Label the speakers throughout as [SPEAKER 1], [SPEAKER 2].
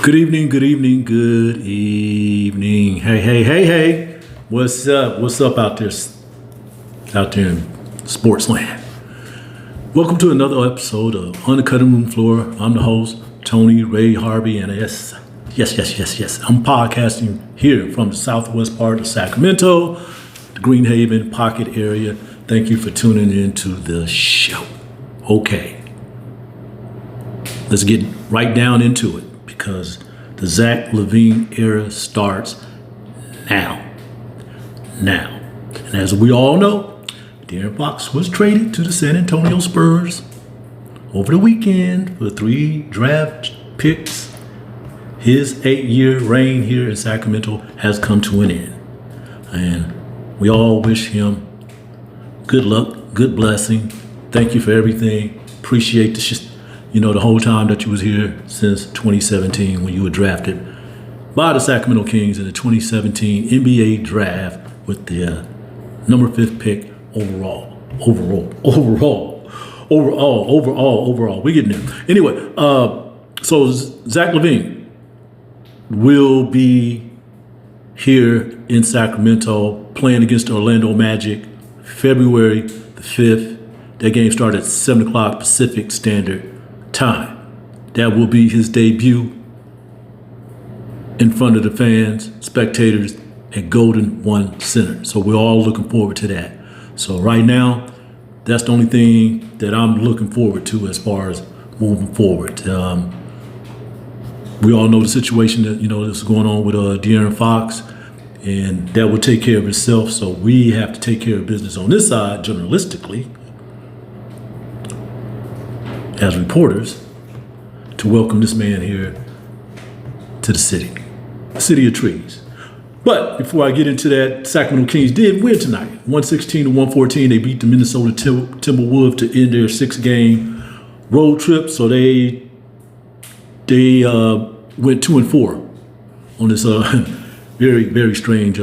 [SPEAKER 1] Good evening, good evening, good evening. Hey. What's up? What's up out there in sports land? Welcome to another episode of On the Cutting Room Floor. I'm the host, Tony Ray Harvey, and yes. I'm podcasting here from the southwest part of Sacramento, the Greenhaven Pocket area. Thank you for tuning in to the show. Okay. Let's get right down into it, because the Zach LaVine era starts now. And as we all know, De'Aaron Fox was traded to the San Antonio Spurs over the weekend for 3 draft picks. His 8-year reign here in Sacramento has come to an end. And we all wish him good luck, good blessing. Thank you for everything. Appreciate the whole time that you was here since 2017 when you were drafted by the Sacramento Kings in the 2017 NBA draft with the number 5th pick overall. We're getting there. Anyway, so Zach LaVine will be here in Sacramento playing against the Orlando Magic February the 5th. That game started at 7 o'clock Pacific Standard Time. That will be his debut in front of the fans, spectators at Golden One Center. So we're all looking forward to that. So right now, that's the only thing that I'm looking forward to as far as moving forward. We all know the situation that that's going on with De'Aaron Fox, and that will take care of itself. So we have to take care of business on this side, journalistically, as reporters, to welcome this man here to the city of trees. But before I get into that, Sacramento Kings did win tonight, 116-114. They beat the Minnesota Timberwolves to end their 6-game road trip. So they went 2-4 on this very, very strange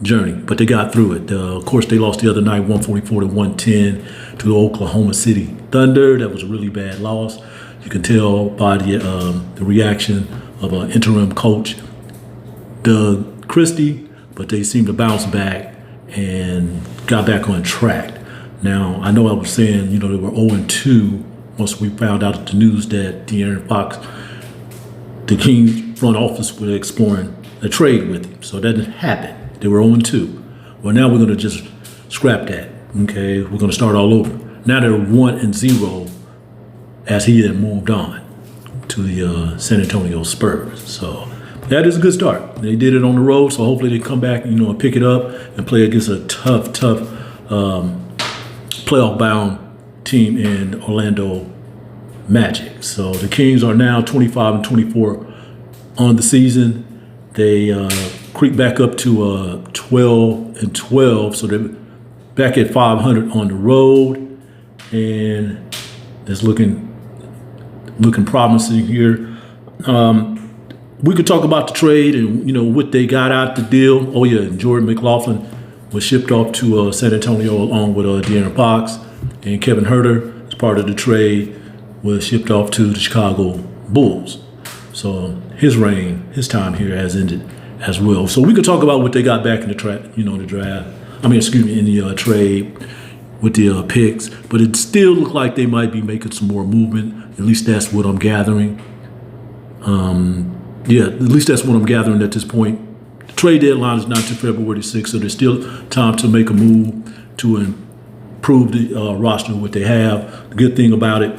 [SPEAKER 1] journey, but they got through it. Of course, they lost the other night, 144-110 to the Oklahoma City Thunder. That was a really bad loss. You can tell by the reaction of interim coach Doug Christie, but they seemed to bounce back and got back on track. Now, I know I was saying, they were 0-2 once we found out the news that De'Aaron Fox, the Kings front office, were exploring a trade with him. So that didn't happen. They were 0-2. Well, now we're going to just scrap that. Okay, we're going to start all over. Now they're 1-0 as he had moved on to the San Antonio Spurs. So that is a good start. They did it on the road, so hopefully they come back, and pick it up and play against a tough playoff-bound team in Orlando Magic. So the Kings are now 25-24 on the season. They creep back up to 12-12, so they're back at 500 on the road, and it's looking promising here. We could talk about the trade and what they got out the deal. Oh yeah, and Jordan McLaughlin was shipped off to San Antonio along with De'Aaron Fox, and Kevin Huerter, as part of the trade, was shipped off to the Chicago Bulls. So his time here has ended as well. So we could talk about what they got back in the draft. In the trade with the picks. But it still looked like they might be making some more movement. At least that's what I'm gathering. At least that's what I'm gathering at this point. The trade deadline is not until February 6th, so there's still time to make a move to improve the roster, what they have. The good thing about it,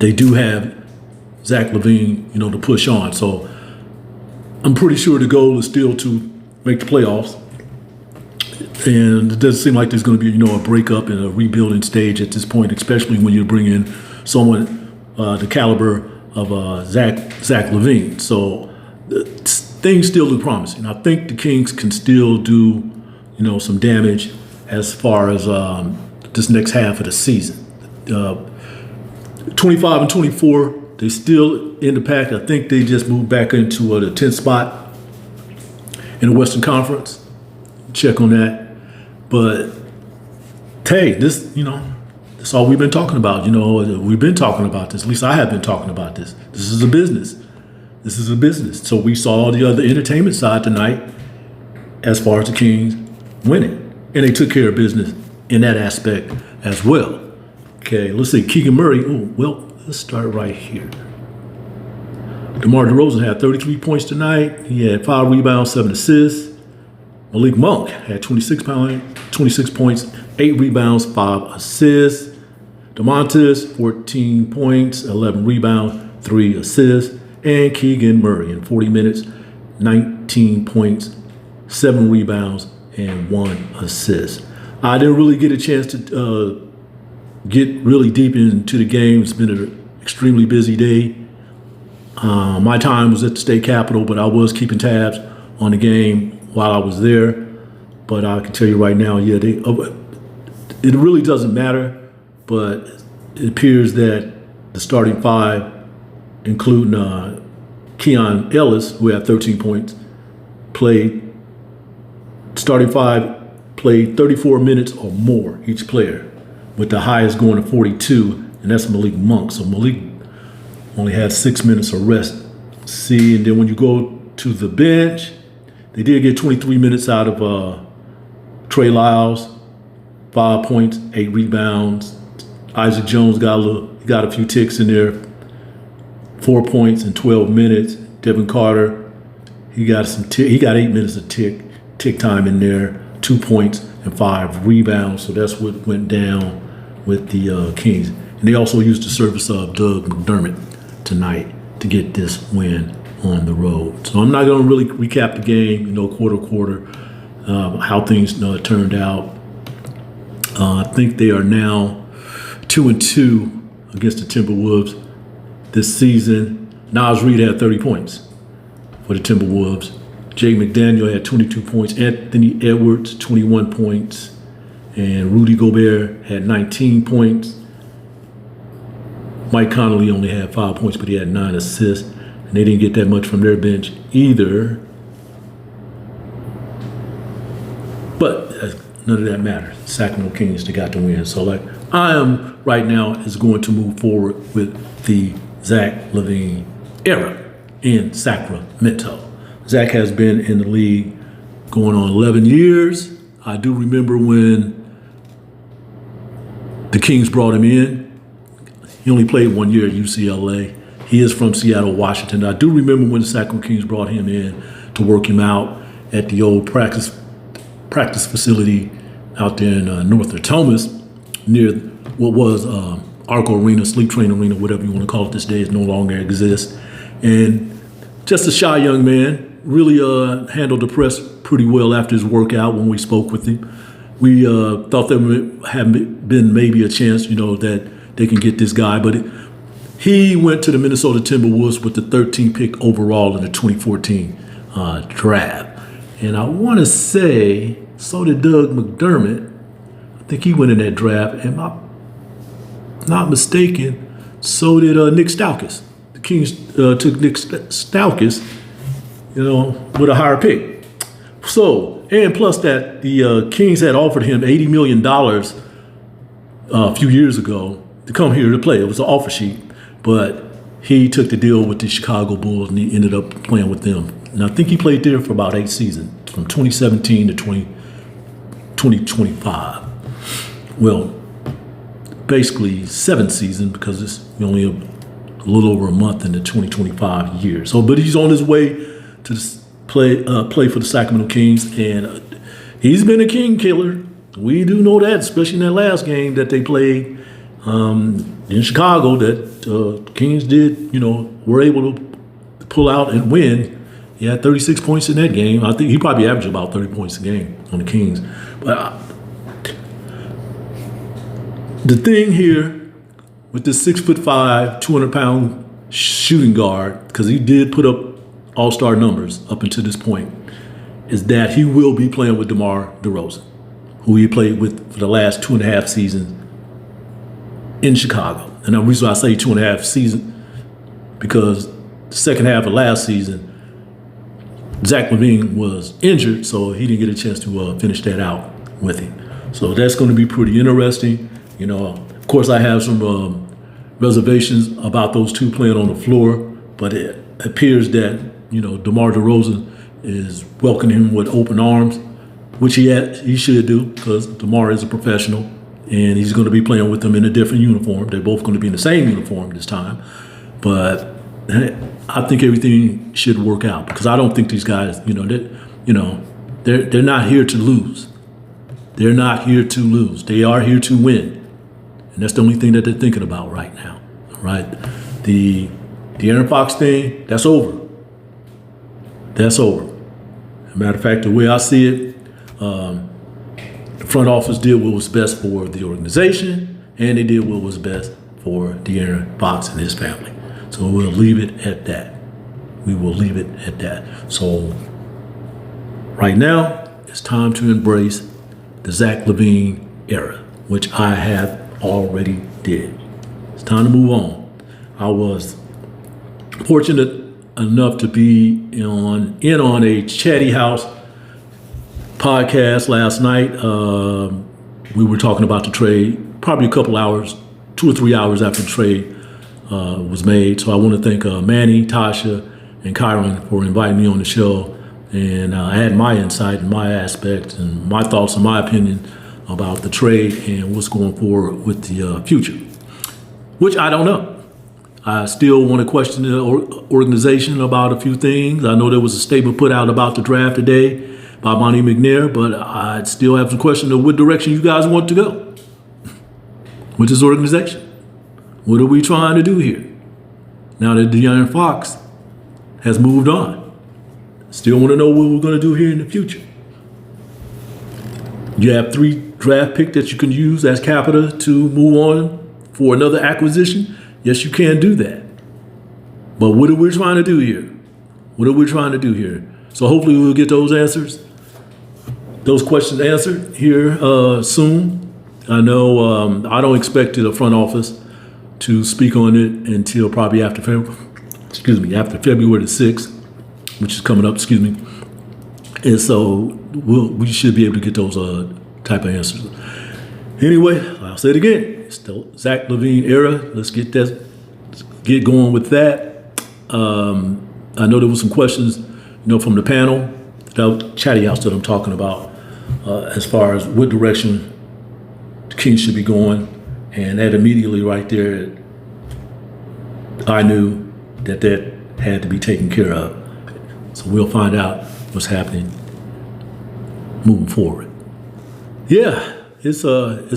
[SPEAKER 1] they do have Zach LaVine, to push on. So I'm pretty sure the goal is still to make the playoffs. And it doesn't seem like there's going to be, a breakup and a rebuilding stage at this point, especially when you bring in someone the caliber of Zach LaVine. So things still look promising. I think the Kings can still do, some damage as far as this next half of the season. 25-24. They still in the pack. I think they just moved back into the 10th spot in the Western Conference. Check on that. But hey, this, that's all we've been talking about. We've been talking about this. At least I have been talking about this. This is a business. this is a business. So we saw the other entertainment side tonight as far as the Kings winning. And they took care of business in that aspect as well. Okay, let's see. Keegan Murray. Oh, well, let's start right here. DeMar DeRozan had 33 points tonight. He had 5 rebounds, 7 assists. Malik Monk had 26 points, 8 rebounds, 5 assists. DeMontis, 14 points, 11 rebounds, 3 assists. And Keegan Murray in 40 minutes, 19 points, 7 rebounds, and 1 assist. I didn't really get a chance to get really deep into the game. It's been an extremely busy day. My time was at the state capitol, but I was keeping tabs on the game while I was there. But I can tell you right now, yeah, it really doesn't matter. But it appears that the starting 5, including Keon Ellis, who had 13 points, starting 5 played 34 minutes or more each player, with the highest going to 42, and that's Malik Monk. So Malik only had 6 minutes of rest. See, and then when you go to the bench, they did get 23 minutes out of Trey Lyles, 5 points, 8 rebounds. Isaac Jones got a few ticks in there, 4 points in 12 minutes. Devin Carter, he got 8 minutes of tick time in there, 2 points and 5 rebounds. So that's what went down with the Kings. And they also used the service of Doug McDermott tonight to get this win on the road. So I'm not going to really recap the game, quarter, how things turned out. I think they are now 2-2 against the Timberwolves this season. Naz Reid had 30 points for the Timberwolves. Jay McDaniel had 22 points. Anthony Edwards, 21 points. And Rudy Gobert had 19 points. Mike Conley only had 5 points, but he had 9 assists. And they didn't get that much from their bench either. But none of that matters. Sacramento Kings, they got the win. So I am right now is going to move forward with the Zach LaVine era in Sacramento. Zach has been in the league going on 11 years. I do remember when the Kings brought him in. He only played 1 year at UCLA. He is from Seattle, Washington. I do remember when the Sacramento Kings brought him in to work him out at the old practice facility out there in North Thomas, near what was Arco Arena, Sleep Train Arena, whatever you want to call it this day. It no longer exists. And just a shy young man, really handled the press pretty well after his workout when we spoke with him. We thought there had been maybe a chance, that they can get this guy. But he went to the Minnesota Timberwolves with the 13th pick overall in the 2014 draft. And I want to say, so did Doug McDermott. I think he went in that draft. Am I not mistaken, so did Nick Stauskas. The Kings took Nick Stauskas, with a higher pick. So, and plus that the Kings had offered him $80 million a few years ago to come here to play. It was an offer sheet, but he took the deal with the Chicago Bulls and he ended up playing with them. And I think he played there for about 8 seasons, from 2017 to 2025. Well, basically 7 seasons because it's only a little over a month in the 2025 year. So, but he's on his way to play for the Sacramento Kings, and he's been a king killer. We do know that, especially in that last game that they played in Chicago, that Kings were able to pull out and win. He had 36 points in that game. I think he probably averaged about 30 points a game on the Kings. But the thing here with this 6'5", 200-pound shooting guard, because he did put up all-star numbers up until this point, is that he will be playing with DeMar DeRozan, who he played with for the last 2.5 seasons in Chicago. And the reason I say 2.5 seasons, because the second half of last season, Zach LaVine was injured, so he didn't get a chance to finish that out with him. So that's going to be pretty interesting. Of course, I have some reservations about those two playing on the floor, but appears that, DeMar DeRozan is welcoming him with open arms, which he should do, because DeMar is a professional and he's going to be playing with them in a different uniform. They're both going to be in the same uniform this time. But I think everything should work out, because I don't think these guys, they're not here to lose. They're not here to lose. They are here to win. And that's the only thing that they're thinking about right now. Right? The Aaron Fox thing, that's over. That's over. As a matter of fact, the way I see it, the front office did what was best for the organization, and they did what was best for De'Aaron Fox and his family. So we'll leave it at that. We will leave it at that. So right now, it's time to embrace the Zach LaVine era, which I have already did. It's time to move on. I was fortunate enough to be in on a Chatty House podcast last night. We were talking about the trade, probably a couple hours, 2 or 3 hours after the trade was made. So I want to thank Manny, Tasha, and Kyron for inviting me on the show. And I had my insight and my aspects and my thoughts and my opinion about the trade and what's going forward with the future, which I don't know. I still want to question the organization about a few things. I know there was a statement put out about the draft today by Monty McNair, but I still have some question of what direction you guys want to go with this organization. What are we trying to do here? Now that De'Aaron Fox has moved on. Still want to know what we're going to do here in the future. You have 3 draft picks that you can use as capital to move on for another acquisition. Yes, you can do that. But what are we trying to do here? What are we trying to do here? So hopefully we'll get those answers, those questions answered here soon. I know I don't expect the front office to speak on it until probably after February the 6th, which is coming up, And so we should be able to get those type of answers. Anyway, I'll say it again. It's the Zach LaVine era. Let's get going with that. I know there was some questions, from the panel, the Chatty House that I'm talking about, as far as what direction the Kings should be going. And that immediately right there, I knew that had to be taken care of. So we'll find out what's happening moving forward. Yeah, it's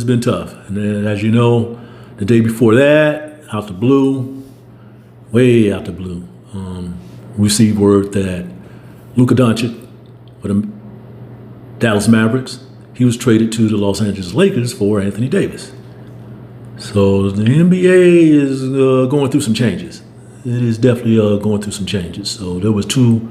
[SPEAKER 1] been tough. And then, as you know, the day before that, way out the blue, received word that Luka Doncic for the Dallas Mavericks, he was traded to the Los Angeles Lakers for Anthony Davis. So the NBA is going through some changes. It is definitely going through some changes. So there was 2.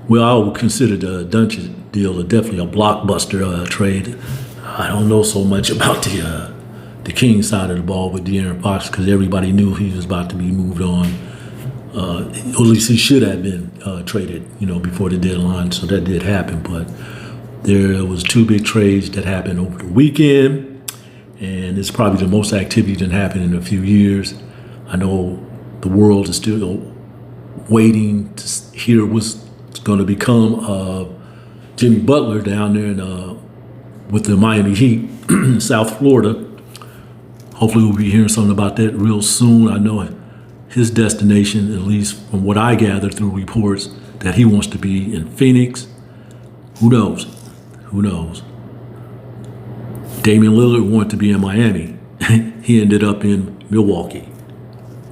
[SPEAKER 1] Well, I would consider the Doncic deal definitely a blockbuster trade. I don't know so much about the Kings side of the ball with De'Aaron Fox, because everybody knew he was about to be moved on. At least he should have been traded, before the deadline. So that did happen. But there was 2 big trades that happened over the weekend, and it's probably the most activity that happened in a few years. I know the world is still waiting to hear what's going to become of Jimmy Butler down there with the Miami Heat, South Florida. Hopefully we'll be hearing something about that real soon. I know his destination, at least from what I gathered through reports, that he wants to be in Phoenix. Who knows? Who knows? Damian Lillard wanted to be in Miami. He ended up in Milwaukee.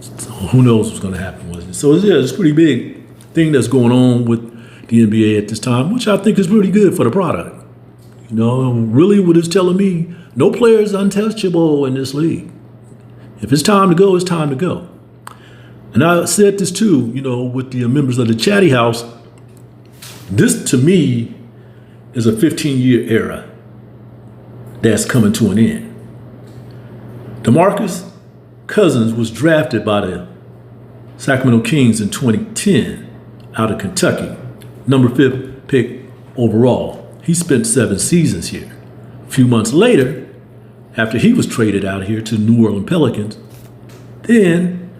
[SPEAKER 1] So who knows what's going to happen with it. So it's a pretty big thing that's going on with the NBA at this time, which I think is pretty good for the product. Really what it's telling me, no player is untouchable in this league. If it's time to go, it's time to go. And I said this too, with the members of the Chatty House. This, to me, is a 15-year era that's coming to an end. DeMarcus Cousins was drafted by the Sacramento Kings in 2010 out of Kentucky, number 5th pick overall. He spent 7 seasons here. A few months later, after he was traded out here to New Orleans Pelicans, then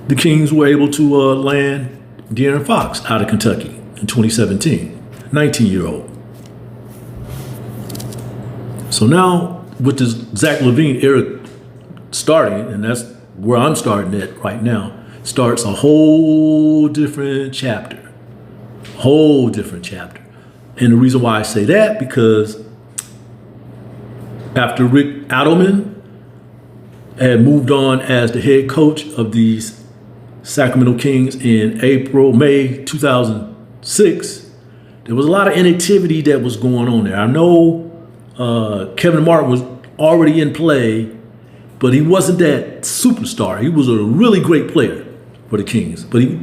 [SPEAKER 1] the Kings were able to land De'Aaron Fox out of Kentucky in 2017, 19-year-old. So now with this Zach LaVine era starting, and that's where I'm starting at right now, starts a whole different chapter. Whole different chapter. And the reason why I say that, because after Rick Adelman had moved on as the head coach of these Sacramento Kings in May 2006, there was a lot of inactivity that was going on there. I know Kevin Martin was already in play, but he wasn't that superstar. He was a really great player for the Kings, but he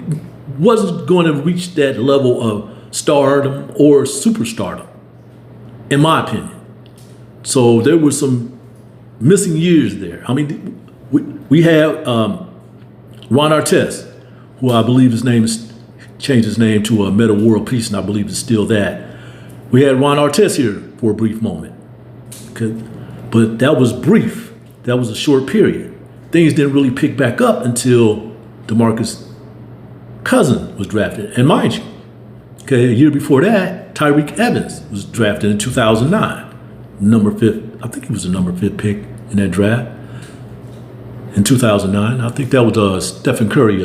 [SPEAKER 1] wasn't going to reach that level of stardom or superstardom, in my opinion. So there were some missing years there. I mean, we have Ron Artest, who I believe changed his name to Meta World Peace, and I believe it's still that. We had Ron Artest here for a brief moment, but that was brief. That was a short period. Things didn't really pick back up until DeMarcus Cousins was drafted. And mind you, a year before that, Tyreke Evans was drafted in 2009, number 5th. I think he was the number 5th pick in that draft in 2009. I think that was a Stephen Curry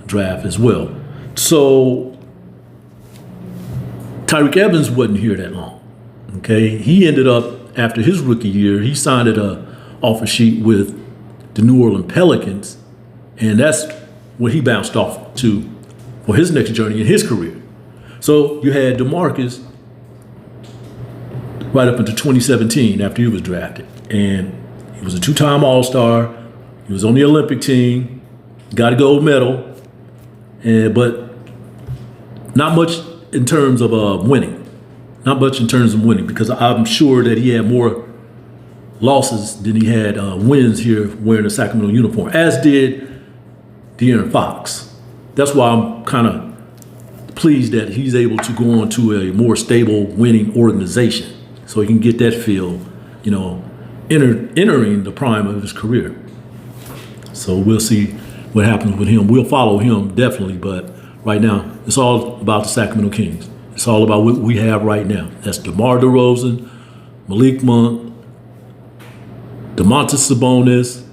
[SPEAKER 1] draft as well. So Tyreke Evans wasn't here that long. He ended up, after his rookie year, he signed an offer sheet with the New Orleans Pelicans, and that's where he bounced off to for his next journey in his career. So you had DeMarcus right up into 2017 after he was drafted, and he was a 2-time All-Star. He was on the Olympic team, got a gold medal, but not much in terms of winning. Not much in terms of winning, because I'm sure that he had more losses than he had wins here wearing a Sacramento uniform, as did De'Aaron Fox. That's why I'm kind of pleased that he's able to go on to a more stable winning organization so he can get that feel, entering the prime of his career. So we'll see what happens with him. We'll follow him definitely, but right now it's all about the Sacramento Kings. It's all about what we have right now. That's DeMar DeRozan, Malik Monk, Domantas Sabonis,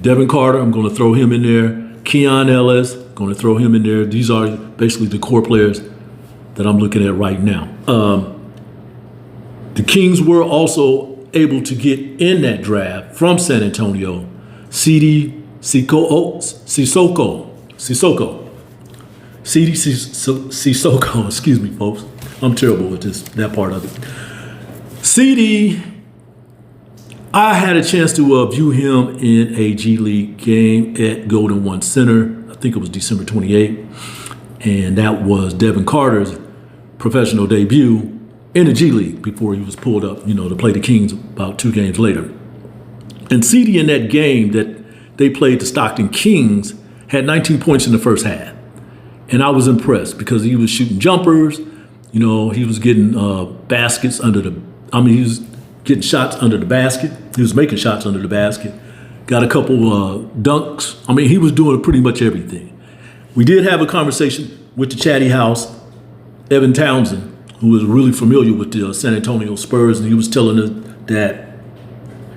[SPEAKER 1] Devin Carter, I'm going to throw him in there. Keon Ellis, going to throw him in there. These are basically the core players that I'm looking at right now. The Kings were also able to get in that draft from San Antonio, Sidi Sissoko, excuse me, folks. I'm terrible with that part of it. Sidi, I had a chance to view him in a G League game at Golden One Center. I think it was December 28th. And that was Devin Carter's professional debut in the G League before he was pulled up, to play the Kings about 2 games later. And Sidi in that game that they played the Stockton Kings had 19 points in the first half. And I was impressed because he was shooting jumpers. He was getting baskets he was getting shots under the basket. He was making shots under the basket. Got a couple dunks. He was doing pretty much everything. We did have a conversation with the Chatty House, Evan Townsend, who was really familiar with the San Antonio Spurs, and he was telling us that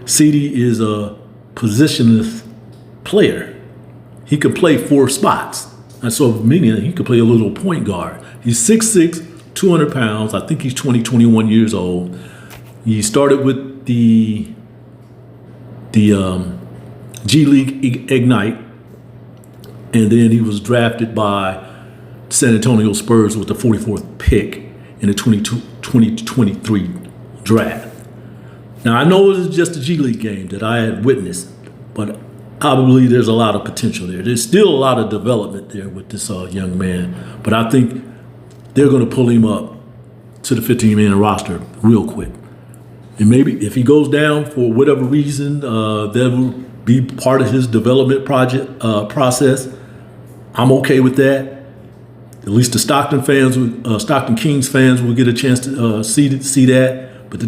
[SPEAKER 1] Sidi is a positionless player. He could play 4 spots. And so meaning he could play a little point guard. He's 6'6", 200 pounds. I think he's 21 years old. He started with the G League Ignite, and then he was drafted by San Antonio Spurs with the 44th pick in the 2023 draft. Now, I know it was just a G League game that I had witnessed, but I believe there's a lot of potential there. There's still a lot of development there with this young man, but I think they're going to pull him up to the 15-man roster real quick. And maybe if he goes down for whatever reason, that will be part of his development process. I'm okay with that. At least the Stockton Kings fans will get a chance to see that. But the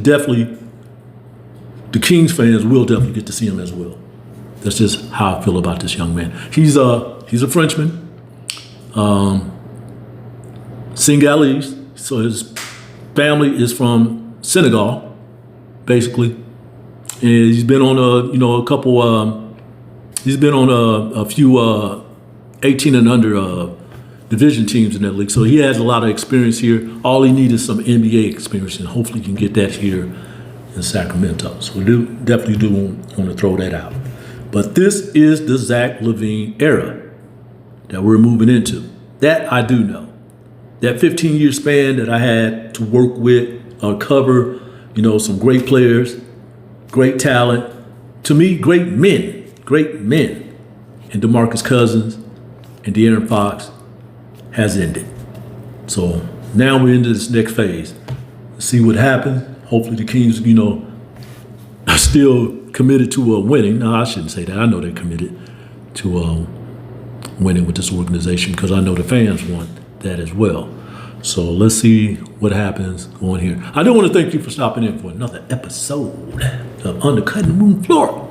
[SPEAKER 1] Kings fans will definitely get to see him as well. That's just how I feel about this young man. He's He's a Frenchman, Senegalese. So his family is from Senegal, basically. And he's been on a couple. He's been on a few 18 and under division teams in that league. So he has a lot of experience here. All he needs is some NBA experience, and hopefully he can get that here in Sacramento. So we definitely do want to throw that out. But this is the Zach LaVine era that we're moving into. That I do know. That 15-year span that I had to work with, cover, some great players, great talent. To me, great men. And DeMarcus Cousins and De'Aaron Fox has ended. So now we're into this next phase. Let's see what happens. Hopefully the Kings, are still committed to winning. No, I shouldn't say that. I know they're committed to winning with this organization because I know the fans want that as well. So let's see what happens on here. I do want to thank you for stopping in for another episode of On the Cutting Room Floor.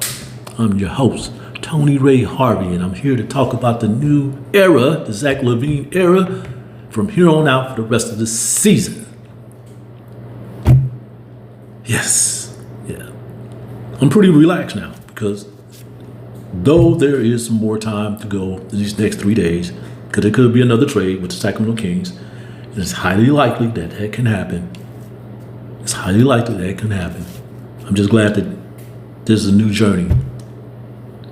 [SPEAKER 1] I'm your host, Tony Ray Harvey, and I'm here to talk about the new era, the Zach LaVine era, from here on out for the rest of the season. Yes, yeah. I'm pretty relaxed now because though there is some more time to go these next 3 days, because there could be another trade with the Sacramento Kings, and it's highly likely that can happen. It's highly likely that can happen. I'm just glad that this is a new journey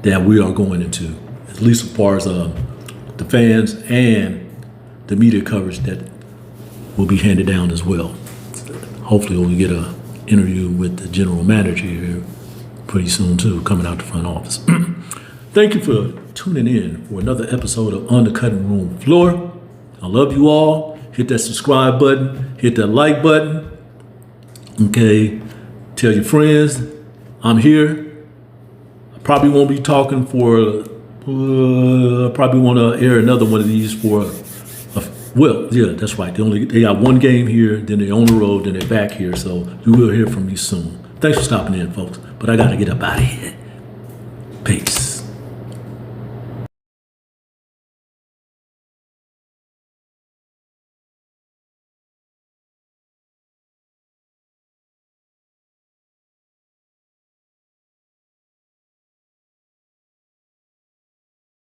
[SPEAKER 1] that we are going into, at least as far as the fans and the media coverage that will be handed down as well. Hopefully we'll get an interview with the general manager here pretty soon too, coming out the front office. Thank you for tuning in for another episode of On the Cutting Room Floor. I love you all. Hit that subscribe button, hit that like button. Okay, tell your friends I'm here. Probably won't be talking for, probably want to air another one of these for, well, yeah, that's right. They got one game here, then they're on the road, then they're back here. So you will hear from me soon. Thanks for stopping in, folks. But I got to get up out of here. Peace.